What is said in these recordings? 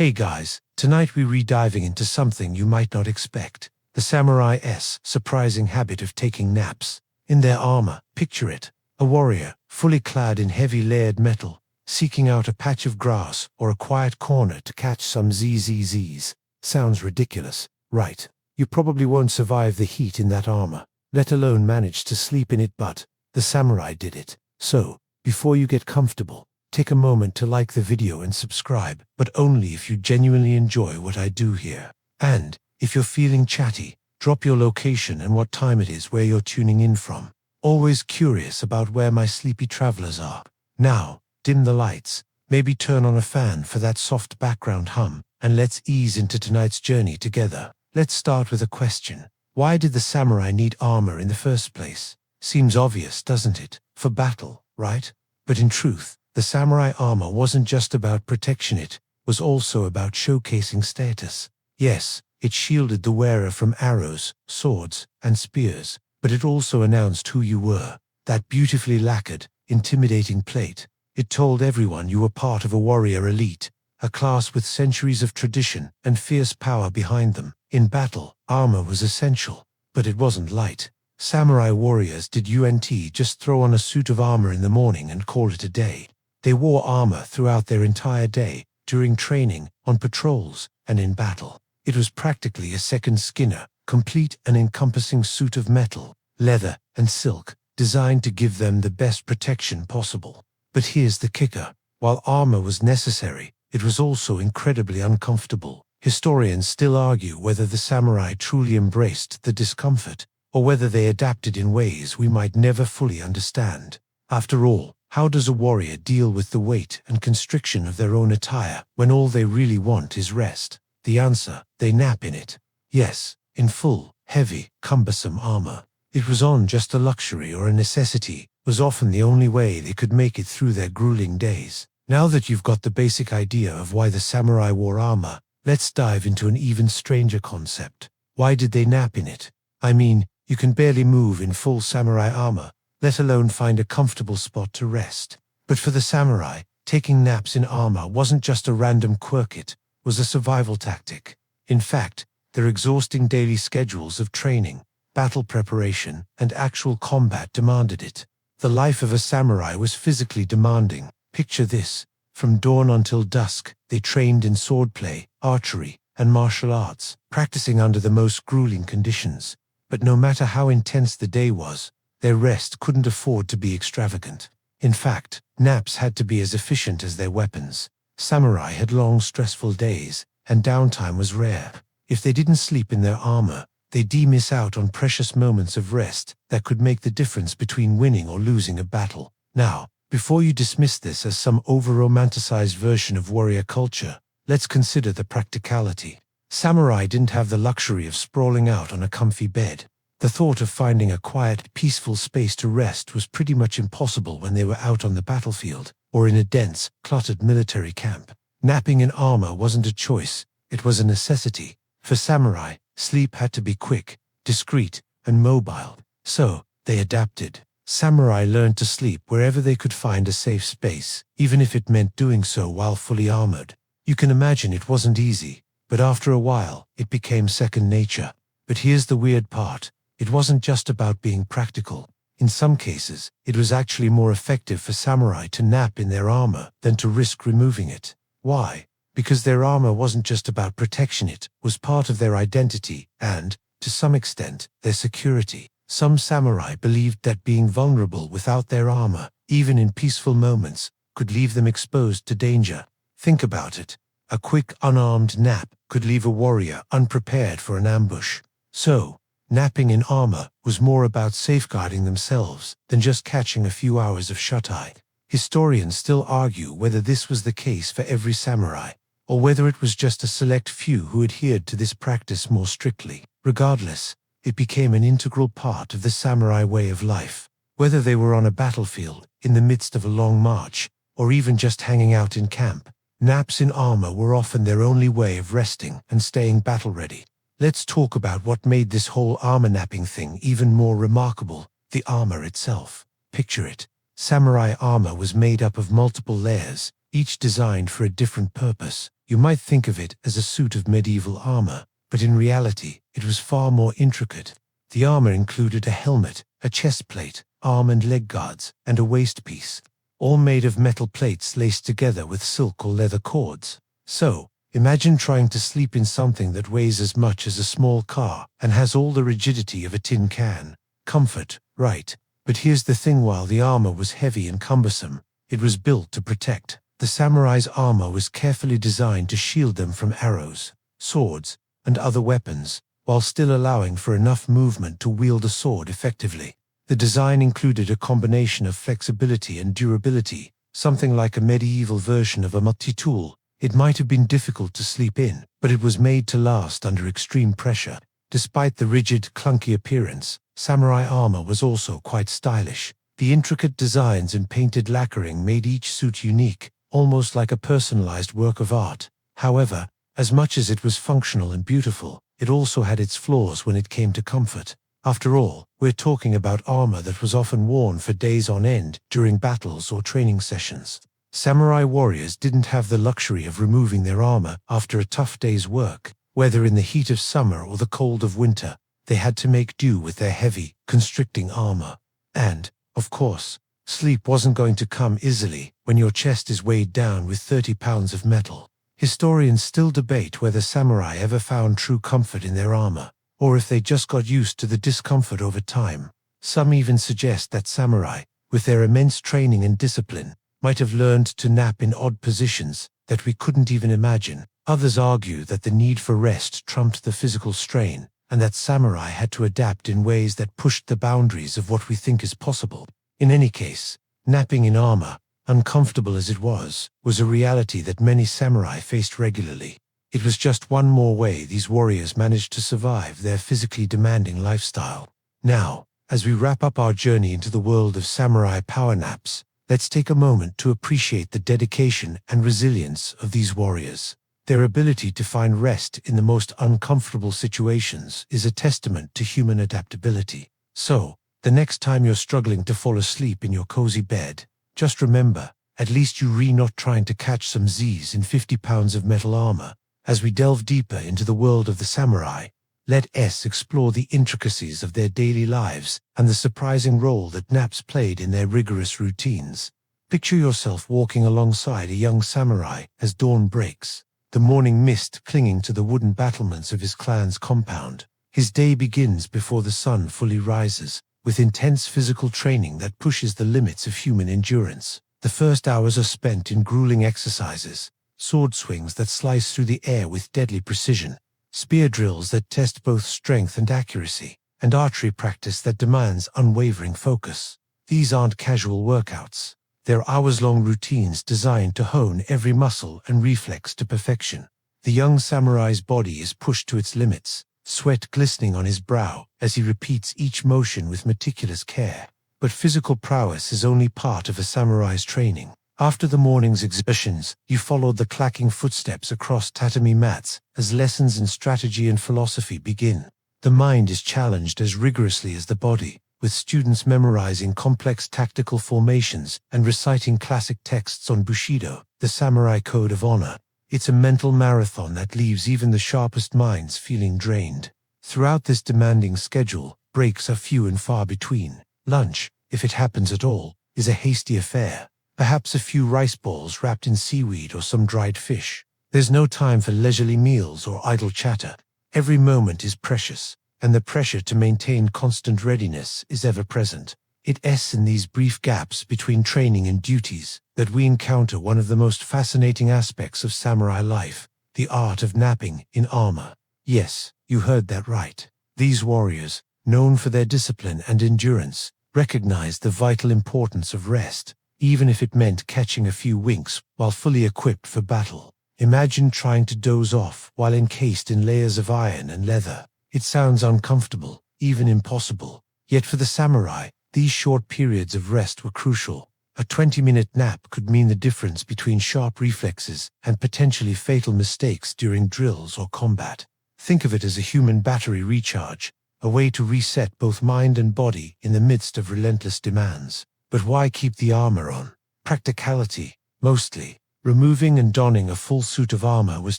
Hey guys, tonight we're re-diving into something you might not expect. The samurai's surprising habit of taking naps. In their armor, picture it. A warrior, fully clad in heavy layered metal, seeking out a patch of grass or a quiet corner to catch some zzz's. Sounds ridiculous, right? You probably won't survive the heat in that armor, let alone manage to sleep in it, but the samurai did it. So, before you get comfortable, take a moment to like the video and subscribe, but only if you genuinely enjoy what I do here. And, if you're feeling chatty, drop your location and what time it is where you're tuning in from. Always curious about where my sleepy travelers are. Now, dim the lights, maybe turn on a fan for that soft background hum, and let's ease into tonight's journey together. Let's start with a question. Why did the samurai need armor in the first place? Seems obvious, doesn't it? For battle, right? But in truth, the samurai armor wasn't just about protection, it was also about showcasing status. Yes, it shielded the wearer from arrows, swords, and spears, but it also announced who you were. That beautifully lacquered, intimidating plate. It told everyone you were part of a warrior elite, a class with centuries of tradition and fierce power behind them. In battle, armor was essential, but it wasn't light. Samurai warriors didn't just throw on a suit of armor in the morning and call it a day. They wore armor throughout their entire day, during training, on patrols, and in battle. It was practically a second skin, complete and encompassing suit of metal, leather, and silk, designed to give them the best protection possible. But here's the kicker. While armor was necessary, it was also incredibly uncomfortable. Historians still argue whether the samurai truly embraced the discomfort, or whether they adapted in ways we might never fully understand. After all, how does a warrior deal with the weight and constriction of their own attire when all they really want is rest? The answer: they nap in it. Yes, in full, heavy, cumbersome armor. It wasn't just a luxury or a necessity, it was often the only way they could make it through their grueling days. Now that you've got the basic idea of why the samurai wore armor, let's dive into an even stranger concept. Why did they nap in it? I mean, you can barely move in full samurai armor, let alone find a comfortable spot to rest. But for the samurai, taking naps in armor wasn't just a random quirk, it was a survival tactic. In fact, their exhausting daily schedules of training, battle preparation, and actual combat demanded it. The life of a samurai was physically demanding. Picture this. From dawn until dusk, they trained in swordplay, archery, and martial arts, practicing under the most grueling conditions. But no matter how intense the day was, their rest couldn't afford to be extravagant. In fact, naps had to be as efficient as their weapons. Samurai had long, stressful days, and downtime was rare. If they didn't sleep in their armor, they'd miss out on precious moments of rest that could make the difference between winning or losing a battle. Now, before you dismiss this as some over-romanticized version of warrior culture, let's consider the practicality. Samurai didn't have the luxury of sprawling out on a comfy bed. The thought of finding a quiet, peaceful space to rest was pretty much impossible when they were out on the battlefield, or in a dense, cluttered military camp. Napping in armor wasn't a choice, it was a necessity. For samurai, sleep had to be quick, discreet, and mobile. So, they adapted. Samurai learned to sleep wherever they could find a safe space, even if it meant doing so while fully armored. You can imagine it wasn't easy, but after a while, it became second nature. But here's the weird part. It wasn't just about being practical. In some cases, it was actually more effective for samurai to nap in their armor than to risk removing it. Why? Because their armor wasn't just about protection, it was part of their identity and, to some extent, their security. Some samurai believed that being vulnerable without their armor, even in peaceful moments, could leave them exposed to danger. Think about it. A quick, unarmed nap could leave a warrior unprepared for an ambush. So, napping in armor was more about safeguarding themselves than just catching a few hours of shut-eye. Historians still argue whether this was the case for every samurai, or whether it was just a select few who adhered to this practice more strictly. Regardless, it became an integral part of the samurai way of life. Whether they were on a battlefield, in the midst of a long march, or even just hanging out in camp, naps in armor were often their only way of resting and staying battle-ready. Let's talk about what made this whole armor napping thing even more remarkable: the armor itself. Picture it. Samurai armor was made up of multiple layers, each designed for a different purpose. You might think of it as a suit of medieval armor, but in reality, it was far more intricate. The armor included a helmet, a chest plate, arm and leg guards, and a waist piece, all made of metal plates laced together with silk or leather cords. So, imagine trying to sleep in something that weighs as much as a small car and has all the rigidity of a tin can. Comfort, right? But here's the thing: while the armor was heavy and cumbersome, it was built to protect. The samurai's armor was carefully designed to shield them from arrows, swords, and other weapons, while still allowing for enough movement to wield a sword effectively. The design included a combination of flexibility and durability, something like a medieval version of a multi-tool. It might have been difficult to sleep in, but it was made to last under extreme pressure. Despite the rigid, clunky appearance, samurai armor was also quite stylish. The intricate designs and painted lacquering made each suit unique, almost like a personalized work of art. However, as much as it was functional and beautiful, it also had its flaws when it came to comfort. After all, we're talking about armor that was often worn for days on end during battles or training sessions. Samurai warriors didn't have the luxury of removing their armor after a tough day's work. Whether in the heat of summer or the cold of winter, they had to make do with their heavy, constricting armor. And, of course, sleep wasn't going to come easily when your chest is weighed down with 30 pounds of metal. Historians still debate whether samurai ever found true comfort in their armor, or if they just got used to the discomfort over time. Some even suggest that samurai, with their immense training and discipline, might have learned to nap in odd positions that we couldn't even imagine. Others argue that the need for rest trumped the physical strain, and that samurai had to adapt in ways that pushed the boundaries of what we think is possible. In any case, napping in armor, uncomfortable as it was a reality that many samurai faced regularly. It was just one more way these warriors managed to survive their physically demanding lifestyle. Now, as we wrap up our journey into the world of samurai power naps, let's take a moment to appreciate the dedication and resilience of these warriors. Their ability to find rest in the most uncomfortable situations is a testament to human adaptability. So, the next time you're struggling to fall asleep in your cozy bed, just remember, at least you're not trying to catch some Z's in 50 pounds of metal armor. As we delve deeper into the world of the samurai, let us explore the intricacies of their daily lives and the surprising role that naps played in their rigorous routines. Picture yourself walking alongside a young samurai as dawn breaks, the morning mist clinging to the wooden battlements of his clan's compound. His day begins before the sun fully rises, with intense physical training that pushes the limits of human endurance. The first hours are spent in grueling exercises, sword swings that slice through the air with deadly precision, spear drills that test both strength and accuracy, and archery practice that demands unwavering focus. These aren't casual workouts. They're hours-long routines designed to hone every muscle and reflex to perfection. The young samurai's body is pushed to its limits, sweat glistening on his brow as he repeats each motion with meticulous care. But physical prowess is only part of a samurai's training. After the morning's exhibitions, you followed the clacking footsteps across tatami mats as lessons in strategy and philosophy begin. The mind is challenged as rigorously as the body, with students memorizing complex tactical formations and reciting classic texts on Bushido, the samurai code of honor. It's a mental marathon that leaves even the sharpest minds feeling drained. Throughout this demanding schedule, breaks are few and far between. Lunch, if it happens at all, is a hasty affair. Perhaps a few rice balls wrapped in seaweed or some dried fish. There's no time for leisurely meals or idle chatter. Every moment is precious, and the pressure to maintain constant readiness is ever present. It's in these brief gaps between training and duties that we encounter one of the most fascinating aspects of samurai life, the art of napping in armor. Yes, you heard that right. These warriors, known for their discipline and endurance, recognized the vital importance of rest, even if it meant catching a few winks while fully equipped for battle. Imagine trying to doze off while encased in layers of iron and leather. It sounds uncomfortable, even impossible. Yet for the samurai, these short periods of rest were crucial. A 20-minute nap could mean the difference between sharp reflexes and potentially fatal mistakes during drills or combat. Think of it as a human battery recharge, a way to reset both mind and body in the midst of relentless demands. But why keep the armor on? Practicality, mostly. Removing and donning a full suit of armor was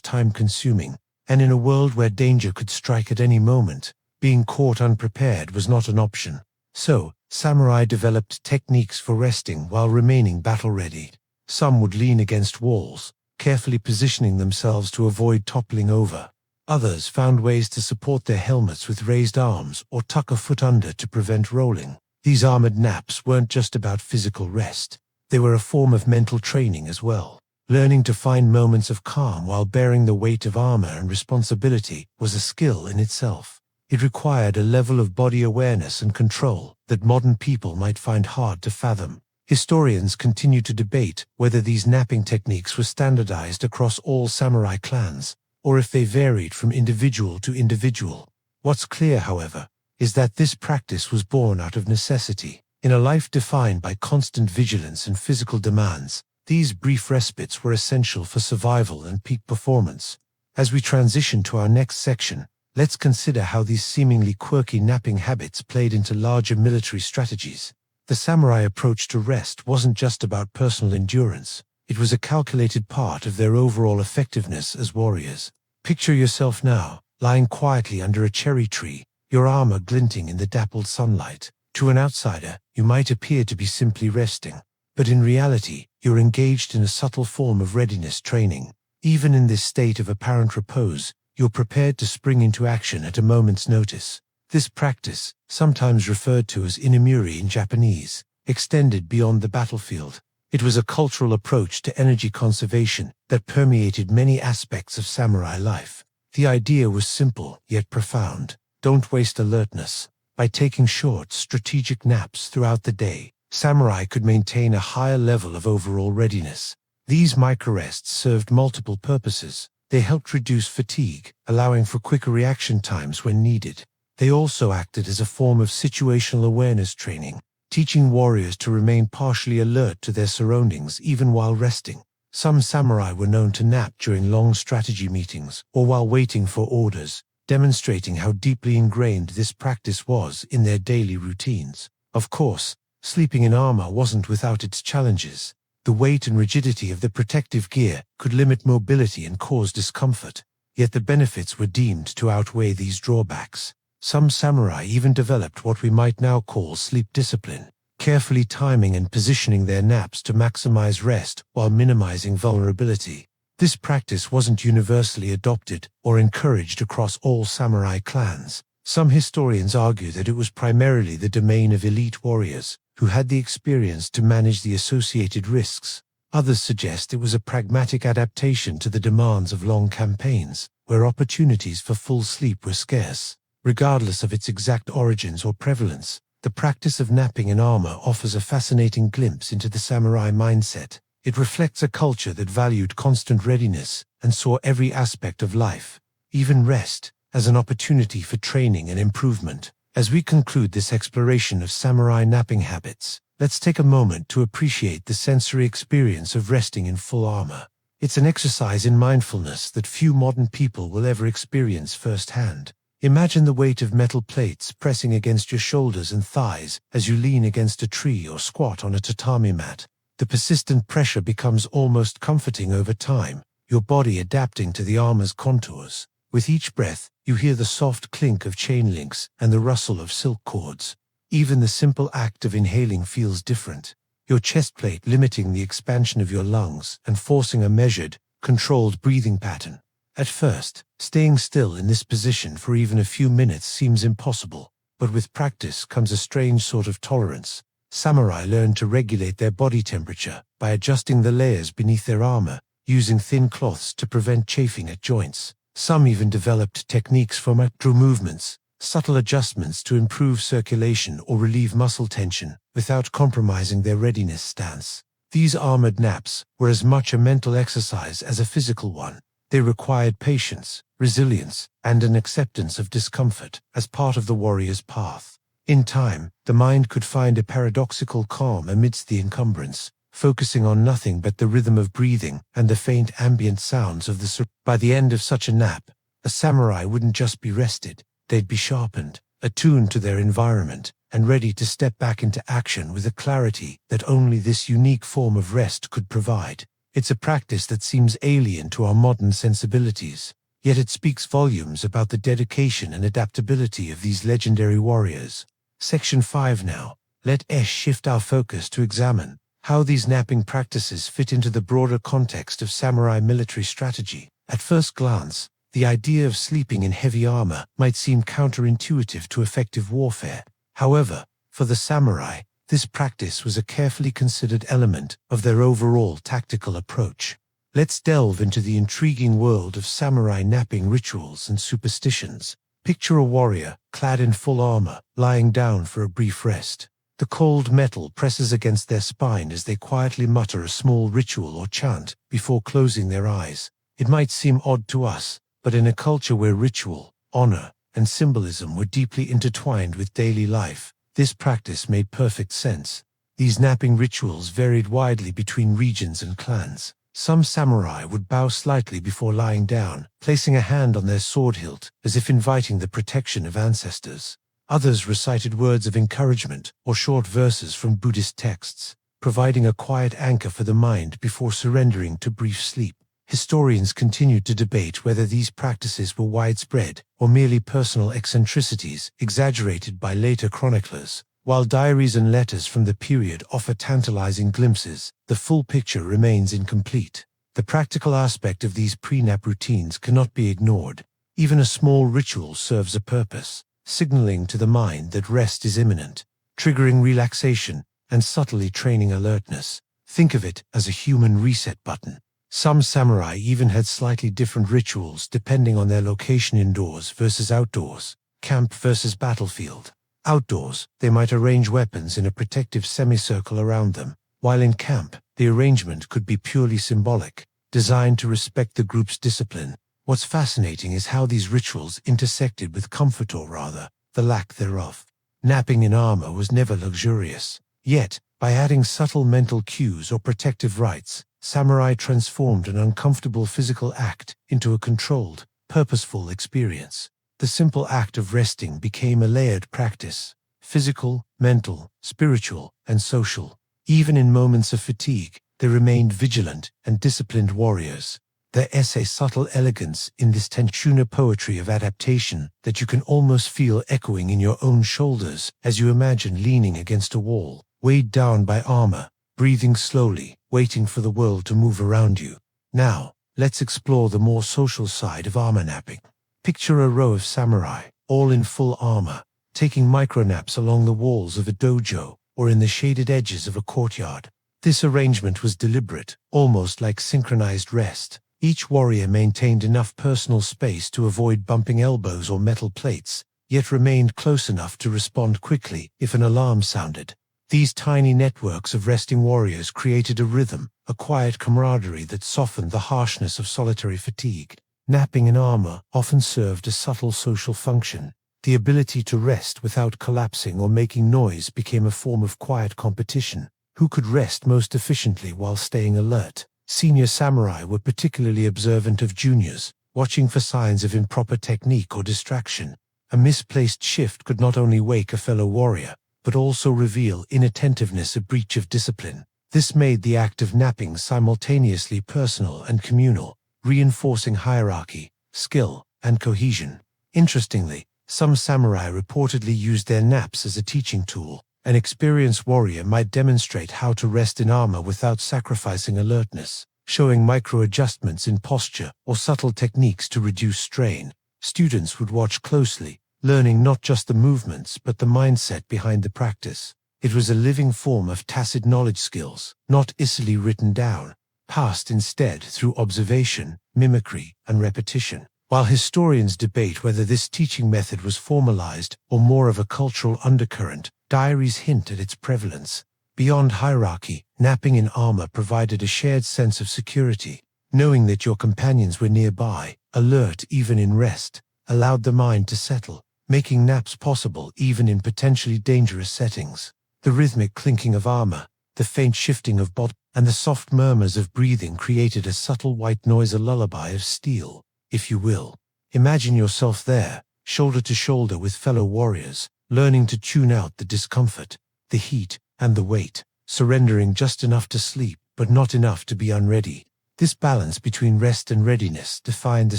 time-consuming, and in a world where danger could strike at any moment, being caught unprepared was not an option. So, samurai developed techniques for resting while remaining battle-ready. Some would lean against walls, carefully positioning themselves to avoid toppling over. Others found ways to support their helmets with raised arms or tuck a foot under to prevent rolling. These armored naps weren't just about physical rest. They were a form of mental training as well. Learning to find moments of calm while bearing the weight of armor and responsibility was a skill in itself. It required a level of body awareness and control that modern people might find hard to fathom. Historians continue to debate whether these napping techniques were standardized across all samurai clans, or if they varied from individual to individual. What's clear, however, is that this practice was born out of necessity. In a life defined by constant vigilance and physical demands, these brief respites were essential for survival and peak performance. As we transition to our next section, let's consider how these seemingly quirky napping habits played into larger military strategies. The samurai approach to rest wasn't just about personal endurance. It was a calculated part of their overall effectiveness as warriors. Picture yourself now, lying quietly under a cherry tree, your armor glinting in the dappled sunlight. To an outsider, you might appear to be simply resting. But in reality, you're engaged in a subtle form of readiness training. Even in this state of apparent repose, you're prepared to spring into action at a moment's notice. This practice, sometimes referred to as inamuri in Japanese, extended beyond the battlefield. It was a cultural approach to energy conservation that permeated many aspects of samurai life. The idea was simple yet profound. Don't waste alertness. By taking short, strategic naps throughout the day, samurai could maintain a higher level of overall readiness. These microrests served multiple purposes. They helped reduce fatigue, allowing for quicker reaction times when needed. They also acted as a form of situational awareness training, teaching warriors to remain partially alert to their surroundings even while resting. Some samurai were known to nap during long strategy meetings or while waiting for orders, demonstrating how deeply ingrained this practice was in their daily routines. Of course, sleeping in armor wasn't without its challenges. The weight and rigidity of the protective gear could limit mobility and cause discomfort, yet the benefits were deemed to outweigh these drawbacks. Some samurai even developed what we might now call sleep discipline, carefully timing and positioning their naps to maximize rest while minimizing vulnerability. This practice wasn't universally adopted or encouraged across all samurai clans. Some historians argue that it was primarily the domain of elite warriors who had the experience to manage the associated risks. Others suggest it was a pragmatic adaptation to the demands of long campaigns, where opportunities for full sleep were scarce. Regardless of its exact origins or prevalence, the practice of napping in armor offers a fascinating glimpse into the samurai mindset. It reflects a culture that valued constant readiness and saw every aspect of life, even rest, as an opportunity for training and improvement. As we conclude this exploration of samurai napping habits, let's take a moment to appreciate the sensory experience of resting in full armor. It's an exercise in mindfulness that few modern people will ever experience firsthand. Imagine the weight of metal plates pressing against your shoulders and thighs as you lean against a tree or squat on a tatami mat. The persistent pressure becomes almost comforting over time, your body adapting to the armor's contours. With each breath, you hear the soft clink of chain links and the rustle of silk cords. Even the simple act of inhaling feels different, your chest plate limiting the expansion of your lungs and forcing a measured, controlled breathing pattern. At first, staying still in this position for even a few minutes seems impossible, but with practice comes a strange sort of tolerance. Samurai learned to regulate their body temperature by adjusting the layers beneath their armor, using thin cloths to prevent chafing at joints. Some even developed techniques for micro movements, subtle adjustments to improve circulation or relieve muscle tension without compromising their readiness stance. These armored naps were as much a mental exercise as a physical one. They required patience, resilience, and an acceptance of discomfort as part of the warrior's path. In time, the mind could find a paradoxical calm amidst the encumbrance, focusing on nothing but the rhythm of breathing and the faint ambient sounds of the By the end of such a nap, a samurai wouldn't just be rested, they'd be sharpened, attuned to their environment, and ready to step back into action with a clarity that only this unique form of rest could provide. It's a practice that seems alien to our modern sensibilities, yet it speaks volumes about the dedication and adaptability of these legendary warriors. Section 5 now. Let us shift our focus to examine how these napping practices fit into the broader context of samurai military strategy. At first glance, the idea of sleeping in heavy armor might seem counterintuitive to effective warfare. However, for the samurai, this practice was a carefully considered element of their overall tactical approach. Let's delve into the intriguing world of samurai napping rituals and superstitions. Picture a warrior, clad in full armor, lying down for a brief rest. The cold metal presses against their spine as they quietly mutter a small ritual or chant before closing their eyes. It might seem odd to us, but in a culture where ritual, honor, and symbolism were deeply intertwined with daily life, this practice made perfect sense. These napping rituals varied widely between regions and clans. Some samurai would bow slightly before lying down, placing a hand on their sword hilt as if inviting the protection of ancestors. Others recited words of encouragement or short verses from Buddhist texts, providing a quiet anchor for the mind before surrendering to brief sleep. Historians continued to debate whether these practices were widespread or merely personal eccentricities exaggerated by later chroniclers. While diaries and letters from the period offer tantalizing glimpses, the full picture remains incomplete. The practical aspect of these pre-nap routines cannot be ignored. Even a small ritual serves a purpose, signaling to the mind that rest is imminent, triggering relaxation, and subtly training alertness. Think of it as a human reset button. Some samurai even had slightly different rituals depending on their location: indoors versus outdoors, camp versus battlefield. Outdoors, they might arrange weapons in a protective semicircle around them, while in camp, the arrangement could be purely symbolic, designed to respect the group's discipline. What's fascinating is how these rituals intersected with comfort, or rather, the lack thereof. Napping in armor was never luxurious. Yet, by adding subtle mental cues or protective rites, samurai transformed an uncomfortable physical act into a controlled, purposeful experience. The simple act of resting became a layered practice: physical, mental, spiritual, and social. Even in moments of fatigue, they remained vigilant and disciplined warriors. There is a subtle elegance in this tenshuna poetry of adaptation that you can almost feel echoing in your own shoulders as you imagine leaning against a wall, weighed down by armor, breathing slowly, waiting for the world to move around you. Now, let's explore the more social side of armor napping. Picture a row of samurai, all in full armor, taking micronaps along the walls of a dojo or in the shaded edges of a courtyard. This arrangement was deliberate, almost like synchronized rest. Each warrior maintained enough personal space to avoid bumping elbows or metal plates, yet remained close enough to respond quickly if an alarm sounded. These tiny networks of resting warriors created a rhythm, a quiet camaraderie that softened the harshness of solitary fatigue. Napping in armor often served a subtle social function. The ability to rest without collapsing or making noise became a form of quiet competition. Who could rest most efficiently while staying alert? Senior samurai were particularly observant of juniors, watching for signs of improper technique or distraction. A misplaced shift could not only wake a fellow warrior, but also reveal inattentiveness, a breach of discipline. This made the act of napping simultaneously personal and communal, reinforcing hierarchy, skill, and cohesion. Interestingly, some samurai reportedly used their naps as a teaching tool. An experienced warrior might demonstrate how to rest in armor without sacrificing alertness, showing micro-adjustments in posture or subtle techniques to reduce strain. Students would watch closely, learning not just the movements but the mindset behind the practice. It was a living form of tacit knowledge skills, not easily written down, passed instead through observation, mimicry, and repetition. While historians debate whether this teaching method was formalized or more of a cultural undercurrent, diaries hint at its prevalence. Beyond hierarchy, napping in armor provided a shared sense of security. Knowing that your companions were nearby, alert even in rest, allowed the mind to settle, making naps possible even in potentially dangerous settings. The rhythmic clinking of armor, the faint shifting of body, and the soft murmurs of breathing created a subtle white noise, a lullaby of steel, if you will. Imagine yourself there, shoulder to shoulder with fellow warriors, learning to tune out the discomfort, the heat, and the weight, surrendering just enough to sleep, but not enough to be unready. This balance between rest and readiness defined the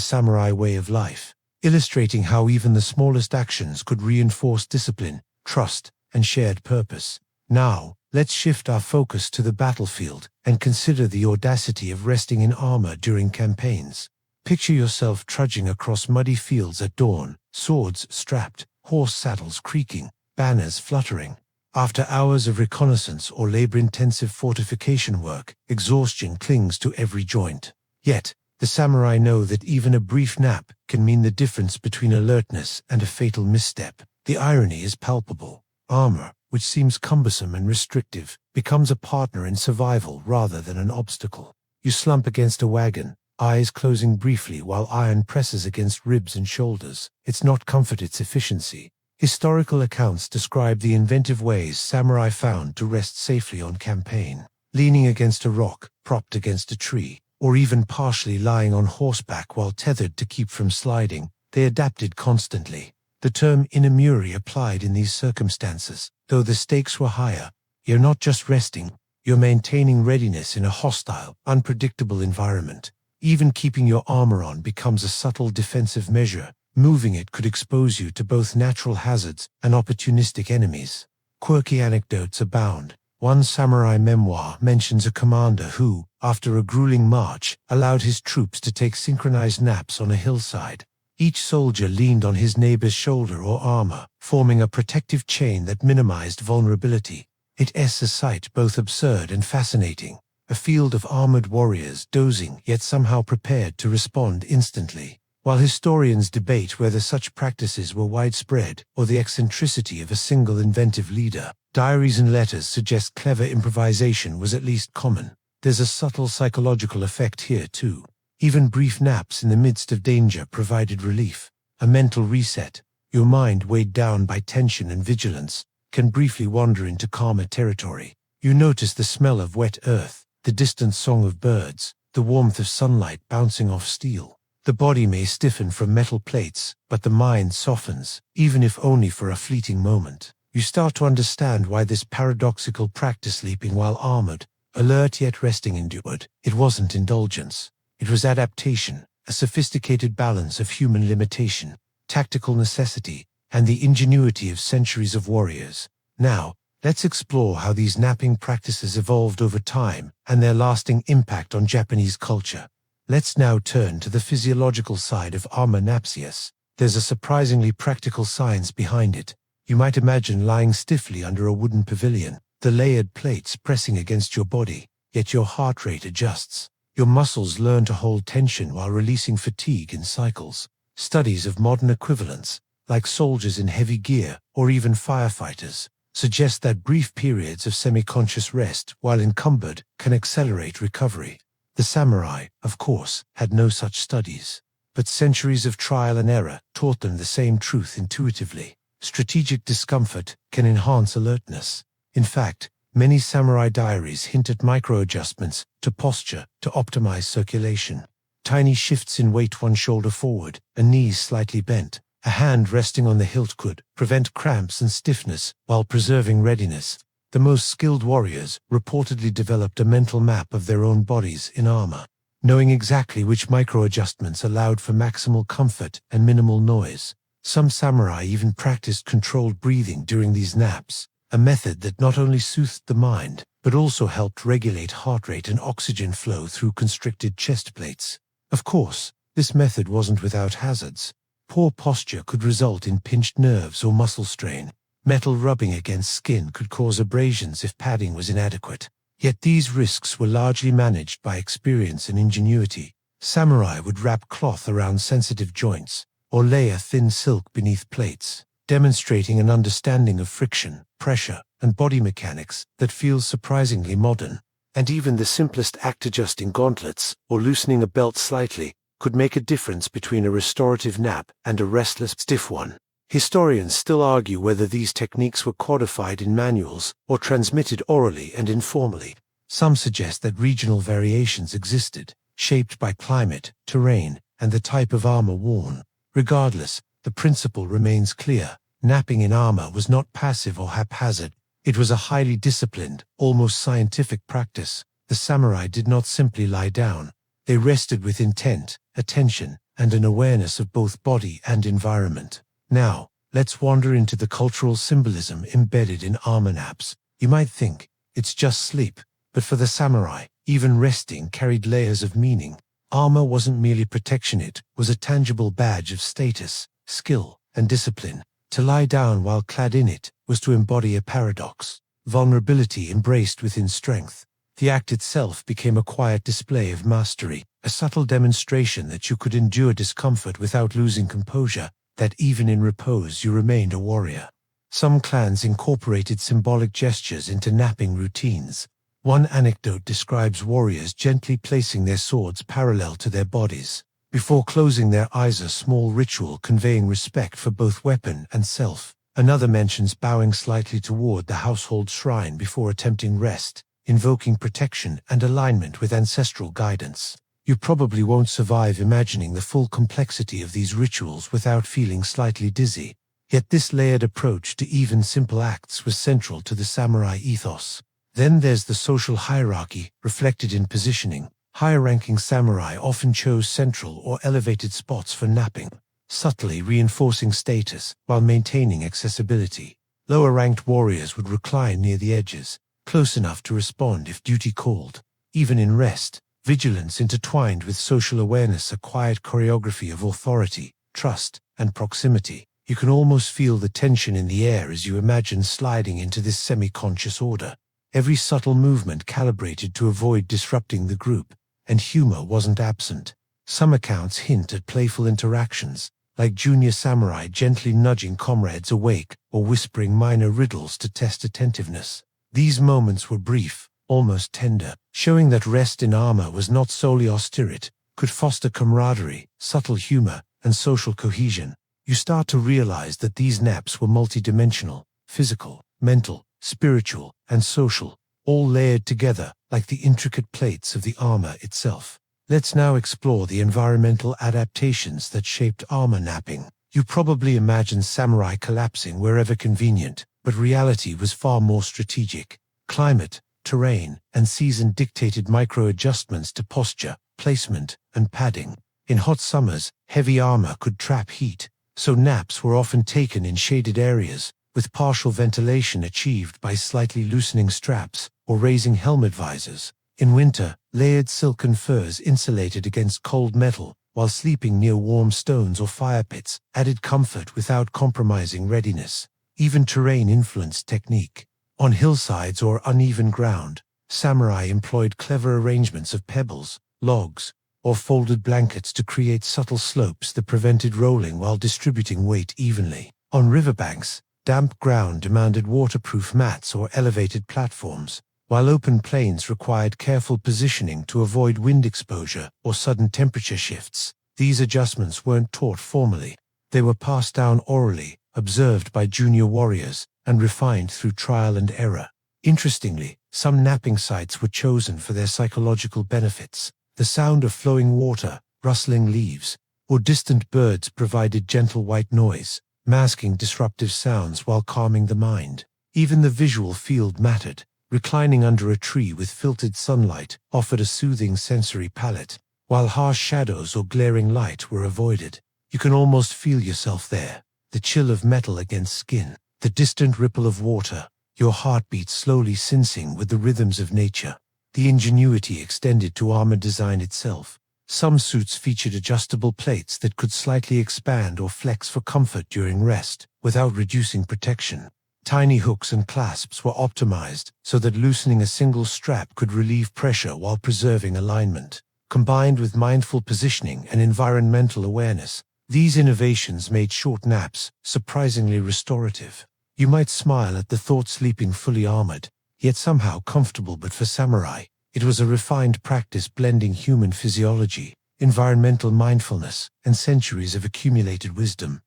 samurai way of life, illustrating how even the smallest actions could reinforce discipline, trust, and shared purpose. Now, let's shift our focus to the battlefield and consider the audacity of resting in armor during campaigns. Picture yourself trudging across muddy fields at dawn, swords strapped, horse saddles creaking, banners fluttering. After hours of reconnaissance or labor-intensive fortification work, exhaustion clings to every joint. Yet, the samurai know that even a brief nap can mean the difference between alertness and a fatal misstep. The irony is palpable. Armor, which seems cumbersome and restrictive, becomes a partner in survival rather than an obstacle. You slump against a wagon, eyes closing briefly while iron presses against ribs and shoulders. It's not comfort, it's efficiency. Historical accounts describe the inventive ways samurai found to rest safely on campaign. Leaning against a rock, propped against a tree, or even partially lying on horseback while tethered to keep from sliding, they adapted constantly. The term inamuri applied in these circumstances. Though the stakes were higher, you're not just resting, you're maintaining readiness in a hostile, unpredictable environment. Even keeping your armor on becomes a subtle defensive measure. Moving it could expose you to both natural hazards and opportunistic enemies. Quirky anecdotes abound. One samurai memoir mentions a commander who, after a grueling march, allowed his troops to take synchronized naps on a hillside. Each soldier leaned on his neighbor's shoulder or armor, forming a protective chain that minimized vulnerability. It's a sight both absurd and fascinating. A field of armored warriors dozing yet somehow prepared to respond instantly. While historians debate whether such practices were widespread or the eccentricity of a single inventive leader, diaries and letters suggest clever improvisation was at least common. There's a subtle psychological effect here too. Even brief naps in the midst of danger provided relief. A mental reset. Your mind, weighed down by tension and vigilance, can briefly wander into calmer territory. You notice the smell of wet earth, the distant song of birds, the warmth of sunlight bouncing off steel. The body may stiffen from metal plates, but the mind softens, even if only for a fleeting moment. You start to understand why this paradoxical practice, sleeping while armored, alert yet resting, endured. It wasn't indulgence. It was adaptation, a sophisticated balance of human limitation, tactical necessity, and the ingenuity of centuries of warriors. Now, let's explore how these napping practices evolved over time and their lasting impact on Japanese culture. Let's now turn to the physiological side of armor napsius. There's a surprisingly practical science behind it. You might imagine lying stiffly under a wooden pavilion, the layered plates pressing against your body, yet your heart rate adjusts. Your muscles learn to hold tension while releasing fatigue in cycles. Studies of modern equivalents, like soldiers in heavy gear or even firefighters, suggest that brief periods of semi-conscious rest while encumbered can accelerate recovery. The samurai, of course, had no such studies, but centuries of trial and error taught them the same truth intuitively. Strategic discomfort can enhance alertness. In fact, many samurai diaries hint at micro-adjustments to posture to optimize circulation. Tiny shifts in weight, one shoulder forward, a knee slightly bent, a hand resting on the hilt could prevent cramps and stiffness while preserving readiness. The most skilled warriors reportedly developed a mental map of their own bodies in armor, knowing exactly which micro-adjustments allowed for maximal comfort and minimal noise. Some samurai even practiced controlled breathing during these naps, a method that not only soothed the mind, but also helped regulate heart rate and oxygen flow through constricted chest plates. Of course, this method wasn't without hazards. Poor posture could result in pinched nerves or muscle strain. Metal rubbing against skin could cause abrasions if padding was inadequate. Yet these risks were largely managed by experience and ingenuity. Samurai would wrap cloth around sensitive joints, or layer thin silk beneath plates, demonstrating an understanding of friction, pressure, and body mechanics that feels surprisingly modern. And even the simplest act, adjusting gauntlets or loosening a belt slightly, could make a difference between a restorative nap and a restless, stiff one. Historians still argue whether these techniques were codified in manuals or transmitted orally and informally. Some suggest that regional variations existed, shaped by climate, terrain, and the type of armor worn. Regardless, the principle remains clear. Napping in armor was not passive or haphazard. It was a highly disciplined, almost scientific practice. The samurai did not simply lie down. They rested with intent, attention, and an awareness of both body and environment. Now, let's wander into the cultural symbolism embedded in armor naps. You might think, it's just sleep, but for the samurai, even resting carried layers of meaning. Armor wasn't merely protection, it was a tangible badge of status, skill, and discipline. To lie down while clad in it was to embody a paradox, vulnerability embraced within strength. The act itself became a quiet display of mastery, a subtle demonstration that you could endure discomfort without losing composure, that even in repose you remained a warrior. Some clans incorporated symbolic gestures into napping routines. One anecdote describes warriors gently placing their swords parallel to their bodies. Before closing their eyes, a small ritual conveying respect for both weapon and self. Another mentions bowing slightly toward the household shrine before attempting rest, invoking protection and alignment with ancestral guidance. You probably won't survive imagining the full complexity of these rituals without feeling slightly dizzy. Yet this layered approach to even simple acts was central to the samurai ethos. Then there's the social hierarchy, reflected in positioning. Higher-ranking samurai often chose central or elevated spots for napping, subtly reinforcing status while maintaining accessibility. Lower-ranked warriors would recline near the edges, close enough to respond if duty called. Even in rest, vigilance intertwined with social awareness, a quiet choreography of authority, trust, and proximity. You can almost feel the tension in the air as you imagine sliding into this semi-conscious order. Every subtle movement calibrated to avoid disrupting the group, and humor wasn't absent. Some accounts hint at playful interactions, like junior samurai gently nudging comrades awake or whispering minor riddles to test attentiveness. These moments were brief, almost tender, showing that rest in armor was not solely austere. It could foster camaraderie, subtle humor, and social cohesion. You start to realize that these naps were multidimensional, physical, mental, spiritual, and social, all layered together like the intricate plates of the armor itself. Let's now explore the environmental adaptations that shaped armor napping. You probably imagine samurai collapsing wherever convenient, but reality was far more strategic. Climate, terrain, and season dictated micro-adjustments to posture, placement, and padding. In hot summers, heavy armor could trap heat, so naps were often taken in shaded areas, with partial ventilation achieved by slightly loosening straps or raising helmet visors. In winter, layered silken furs insulated against cold metal, while sleeping near warm stones or fire pits added comfort without compromising readiness. Even terrain influenced technique. On hillsides or uneven ground, samurai employed clever arrangements of pebbles, logs, or folded blankets to create subtle slopes that prevented rolling while distributing weight evenly. On riverbanks, damp ground demanded waterproof mats or elevated platforms, while open plains required careful positioning to avoid wind exposure or sudden temperature shifts. These adjustments weren't taught formally. They were passed down orally, observed by junior warriors, and refined through trial and error. Interestingly, some napping sites were chosen for their psychological benefits. The sound of flowing water, rustling leaves, or distant birds provided gentle white noise, masking disruptive sounds while calming the mind. Even the visual field mattered. Reclining under a tree with filtered sunlight offered a soothing sensory palette, while harsh shadows or glaring light were avoided. You can almost feel yourself there, the chill of metal against skin, the distant ripple of water, your heartbeat slowly syncing with the rhythms of nature. The ingenuity extended to armor design itself. Some suits featured adjustable plates that could slightly expand or flex for comfort during rest, without reducing protection. Tiny hooks and clasps were optimized so that loosening a single strap could relieve pressure while preserving alignment. Combined with mindful positioning and environmental awareness, these innovations made short naps surprisingly restorative. You might smile at the thought sleeping fully armored, yet somehow comfortable, but for samurai, it was a refined practice blending human physiology, environmental mindfulness, and centuries of accumulated wisdom.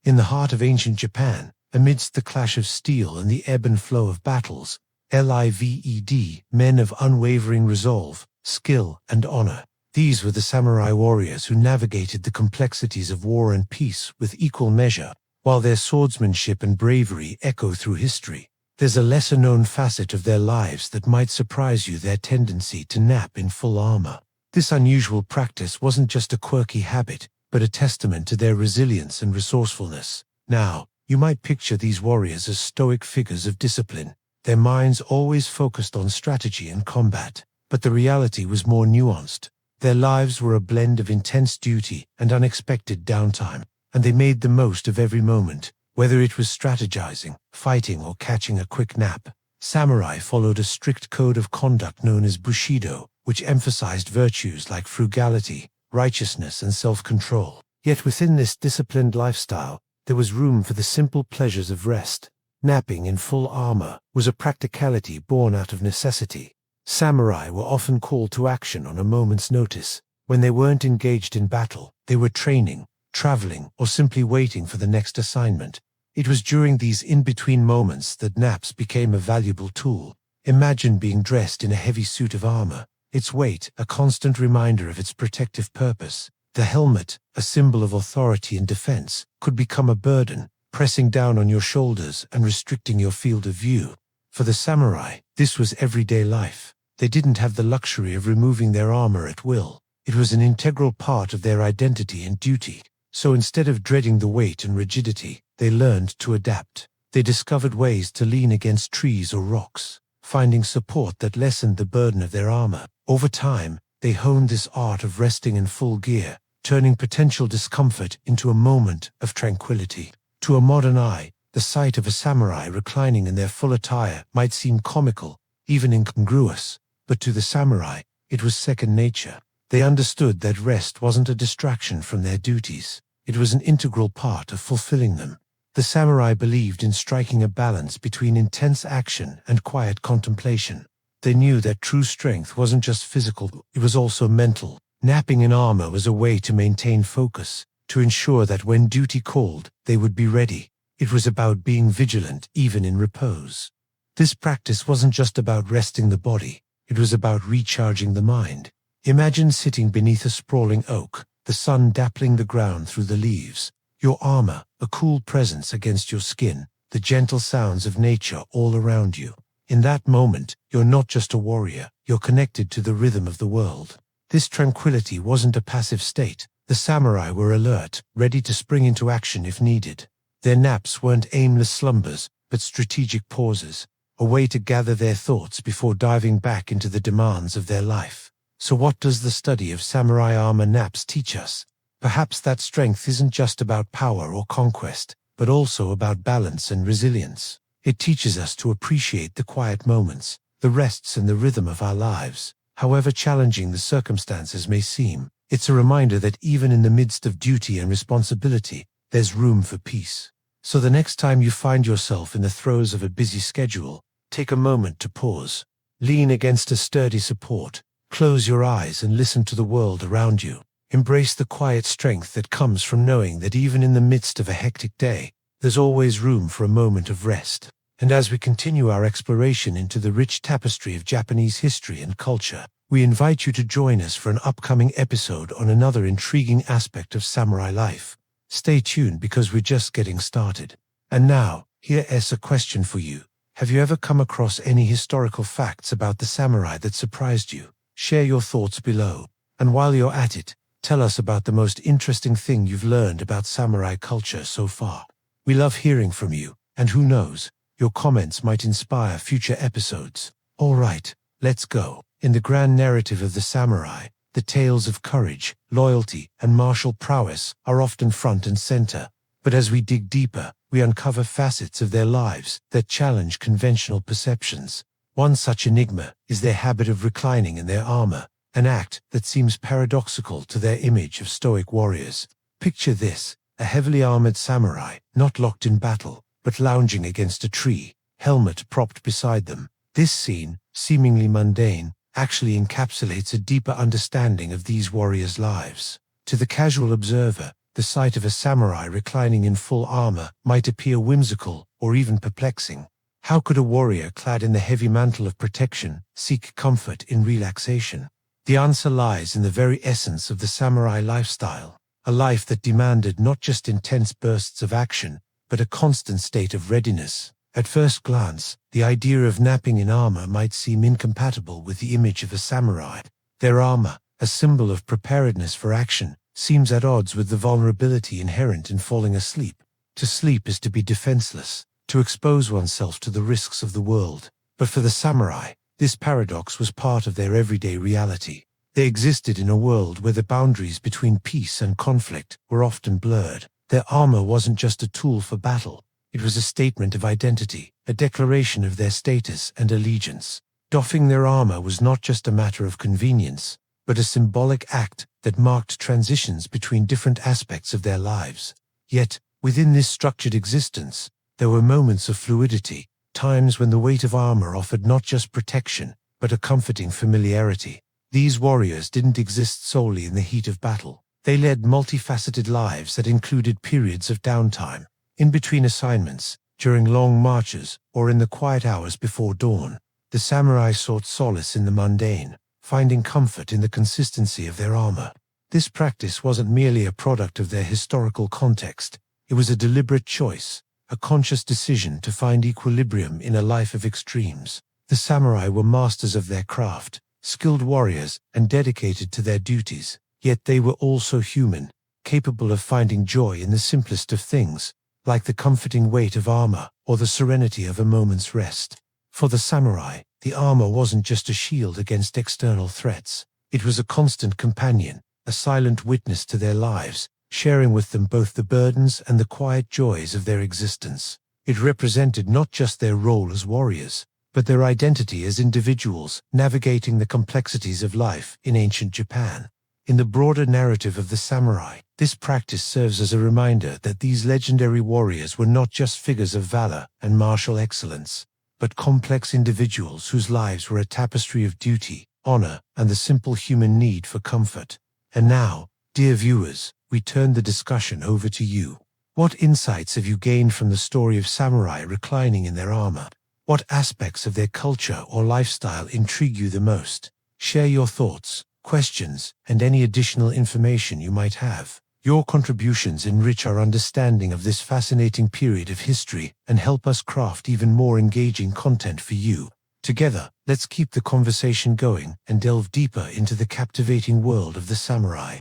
In the heart of ancient Japan, amidst the clash of steel and the ebb and flow of battles, lived men of unwavering resolve, skill, and honor. These were the samurai warriors who navigated the complexities of war and peace with equal measure, while their swordsmanship and bravery echo through history. There's a lesser-known facet of their lives that might surprise you: their tendency to nap in full armor. This unusual practice wasn't just a quirky habit, but a testament to their resilience and resourcefulness. Now, you might picture these warriors as stoic figures of discipline, their minds always focused on strategy and combat. But the reality was more nuanced. Their lives were a blend of intense duty and unexpected downtime, and they made the most of every moment, whether it was strategizing, fighting, or catching a quick nap. Samurai followed a strict code of conduct known as Bushido, which emphasized virtues like frugality, righteousness, and self-control. Yet within this disciplined lifestyle, there was room for the simple pleasures of rest. Napping in full armor was a practicality born out of necessity. Samurai were often called to action on a moment's notice. When they weren't engaged in battle, they were training, traveling, or simply waiting for the next assignment. It was during these in-between moments that naps became a valuable tool. Imagine being dressed in a heavy suit of armor, its weight a constant reminder of its protective purpose. The helmet, a symbol of authority and defense, could become a burden, pressing down on your shoulders and restricting your field of view. For the samurai, this was everyday life. They didn't have the luxury of removing their armor at will. It was an integral part of their identity and duty. So instead of dreading the weight and rigidity, they learned to adapt. They discovered ways to lean against trees or rocks, finding support that lessened the burden of their armor. Over time, they honed this art of resting in full gear, turning potential discomfort into a moment of tranquility. To a modern eye, the sight of a samurai reclining in their full attire might seem comical, even incongruous. But to the samurai, it was second nature. They understood that rest wasn't a distraction from their duties. It was an integral part of fulfilling them. The samurai believed in striking a balance between intense action and quiet contemplation. They knew that true strength wasn't just physical, it was also mental. Napping in armor was a way to maintain focus, to ensure that when duty called, they would be ready. It was about being vigilant even in repose. This practice wasn't just about resting the body, it was about recharging the mind. Imagine sitting beneath a sprawling oak, the sun dappling the ground through the leaves. Your armor, a cool presence against your skin, the gentle sounds of nature all around you. In that moment, you're not just a warrior, you're connected to the rhythm of the world. This tranquility wasn't a passive state. The samurai were alert, ready to spring into action if needed. Their naps weren't aimless slumbers, but strategic pauses, a way to gather their thoughts before diving back into the demands of their life. So what does the study of samurai armor naps teach us? Perhaps that strength isn't just about power or conquest, but also about balance and resilience. It teaches us to appreciate the quiet moments, the rests and the rhythm of our lives. However challenging the circumstances may seem, it's a reminder that even in the midst of duty and responsibility, there's room for peace. So the next time you find yourself in the throes of a busy schedule, take a moment to pause. Lean against a sturdy support. Close your eyes and listen to the world around you. Embrace the quiet strength that comes from knowing that even in the midst of a hectic day, there's always room for a moment of rest. And as we continue our exploration into the rich tapestry of Japanese history and culture, we invite you to join us for an upcoming episode on another intriguing aspect of samurai life. Stay tuned because we're just getting started. And now, here's a question for you. Have you ever come across any historical facts about the samurai that surprised you? Share your thoughts below. And while you're at it, tell us about the most interesting thing you've learned about samurai culture so far. We love hearing from you, and who knows, your comments might inspire future episodes. All right, let's go. In the grand narrative of the samurai, the tales of courage, loyalty, and martial prowess are often front and center. But as we dig deeper, we uncover facets of their lives that challenge conventional perceptions. One such enigma is their habit of reclining in their armor, an act that seems paradoxical to their image of stoic warriors. Picture this, a heavily armored samurai, not locked in battle, but lounging against a tree, helmet propped beside them. This scene, seemingly mundane, actually encapsulates a deeper understanding of these warriors' lives. To the casual observer, the sight of a samurai reclining in full armor might appear whimsical or even perplexing. How could a warrior clad in the heavy mantle of protection seek comfort in relaxation? The answer lies in the very essence of the samurai lifestyle, a life that demanded not just intense bursts of action, but a constant state of readiness. At first glance, the idea of napping in armor might seem incompatible with the image of a samurai. Their armor, a symbol of preparedness for action, seems at odds with the vulnerability inherent in falling asleep. To sleep is to be defenseless, to expose oneself to the risks of the world. But for the samurai, this paradox was part of their everyday reality. They existed in a world where the boundaries between peace and conflict were often blurred. Their armor wasn't just a tool for battle. It was a statement of identity, a declaration of their status and allegiance. Doffing their armor was not just a matter of convenience, but a symbolic act that marked transitions between different aspects of their lives. Yet, within this structured existence, there were moments of fluidity, times when the weight of armor offered not just protection, but a comforting familiarity. These warriors didn't exist solely in the heat of battle. They led multifaceted lives that included periods of downtime, in between assignments, during long marches, or in the quiet hours before dawn. The samurai sought solace in the mundane, finding comfort in the consistency of their armor. This practice wasn't merely a product of their historical context. It was a deliberate choice, a conscious decision to find equilibrium in a life of extremes. The samurai were masters of their craft, skilled warriors, and dedicated to their duties. Yet they were also human, capable of finding joy in the simplest of things, like the comforting weight of armor or the serenity of a moment's rest. For the samurai, the armor wasn't just a shield against external threats. It was a constant companion, a silent witness to their lives, sharing with them both the burdens and the quiet joys of their existence. It represented not just their role as warriors, but their identity as individuals navigating the complexities of life in ancient Japan. In the broader narrative of the samurai, this practice serves as a reminder that these legendary warriors were not just figures of valor and martial excellence, but complex individuals whose lives were a tapestry of duty, honor, and the simple human need for comfort. And now, dear viewers, we turn the discussion over to you. What insights have you gained from the story of samurai reclining in their armor? What aspects of their culture or lifestyle intrigue you the most? Share your thoughts, questions, and any additional information you might have. Your contributions enrich our understanding of this fascinating period of history and help us craft even more engaging content for you. Together, let's keep the conversation going and delve deeper into the captivating world of the samurai.